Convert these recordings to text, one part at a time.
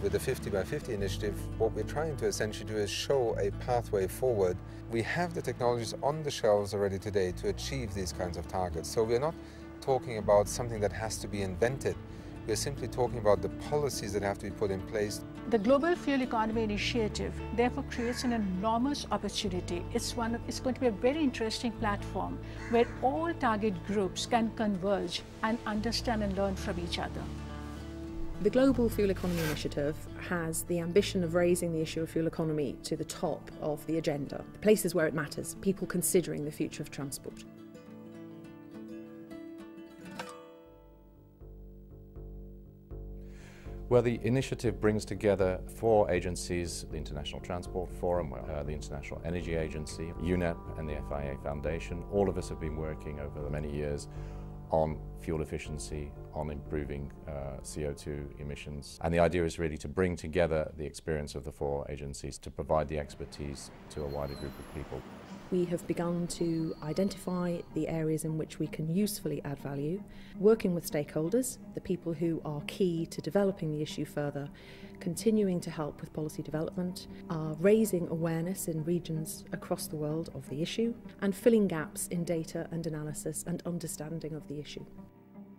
With the 50 by 50 initiative, what we're trying to essentially do is show a pathway forward. We have the technologies on the shelves already today to achieve these kinds of targets. So we're not talking about something that has to be invented. We're simply talking about the policies that have to be put in place. The Global Fuel Economy Initiative therefore creates an enormous opportunity. It's going to be a very interesting platform where all target groups can converge and understand and learn from each other. The Global Fuel Economy Initiative has the ambition of raising the issue of fuel economy to the top of the agenda, the places where it matters, people considering the future of transport. Well, the initiative brings together 4 agencies: the International Transport Forum, the International Energy Agency, UNEP and the FIA Foundation. All of us have been working over the many years on fuel efficiency, on improving CO2 emissions. And the idea is really to bring together the experience of the 4 agencies to provide the expertise to a wider group of people. We have begun to identify the areas in which we can usefully add value, working with stakeholders, the people who are key to developing the issue further, continuing to help with policy development, raising awareness in regions across the world of the issue, and filling gaps in data and analysis and understanding of the issue.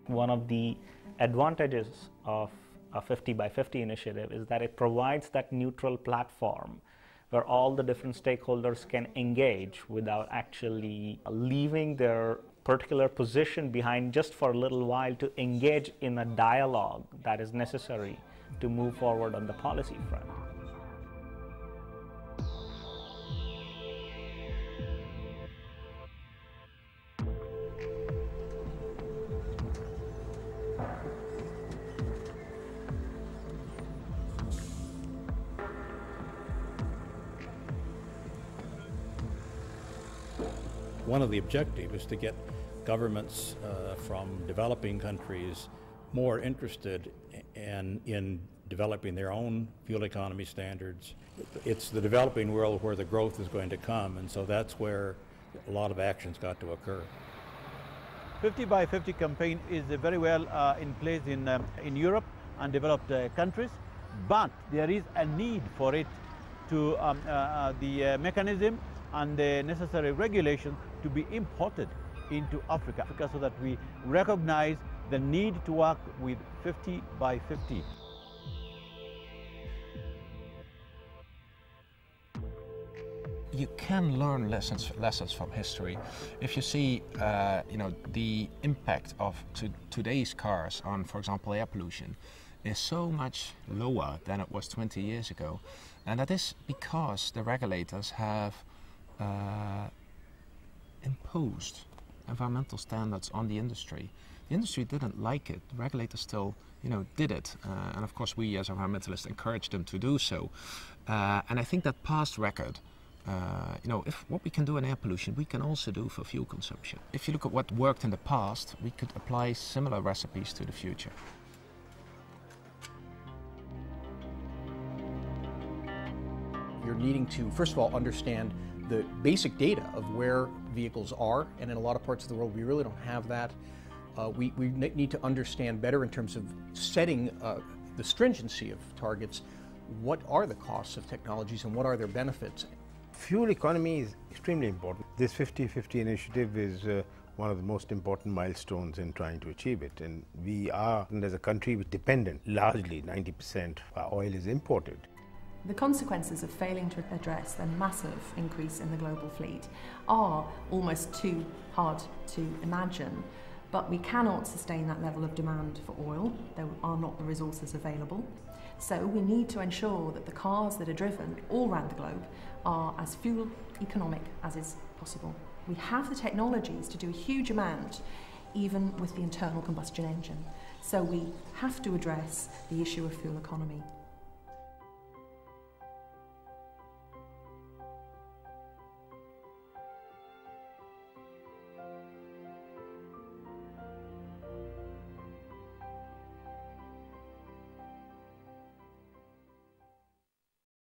One of the advantages of a 50 by 50 initiative is that it provides that neutral platform where all the different stakeholders can engage without actually leaving their particular position behind just for a little while to engage in a dialogue that is necessary to move forward on the policy front. One of the objectives is to get governments from developing countries more interested in developing their own fuel economy standards. It's the developing world where the growth is going to come, and so that's where a lot of action's got to occur. 50 by 50 campaign is very well in place in Europe and developed countries, but there is a need for it to the mechanism and the necessary regulation to be imported into Africa so that we recognize the need to work with 50 by 50. You can learn lessons from history. If you see, the impact of today's cars on, for example, air pollution is so much lower than it was 20 years ago, and that is because the regulators have imposed environmental standards on the industry. The industry didn't like it. The regulators still, did it, and of course we as environmentalists encouraged them to do so. And I think that past record, if what we can do in air pollution, we can also do for fuel consumption. If you look at what worked in the past, we could apply similar recipes to the future. You're needing to, first of all, understand the basic data of where vehicles are, and in a lot of parts of the world we really don't have that. We need to understand better in terms of setting the stringency of targets. What are the costs of technologies and what are their benefits? Fuel economy is extremely important. This 50-50 initiative is one of the most important milestones in trying to achieve it, and we are, as a country, dependent. Largely 90% our oil is imported. The consequences of failing to address the massive increase in the global fleet are almost too hard to imagine, but we cannot sustain that level of demand for oil. There are not the resources available. So we need to ensure that the cars that are driven all around the globe are as fuel economic as is possible. We have the technologies to do a huge amount, even with the internal combustion engine. So we have to address the issue of fuel economy.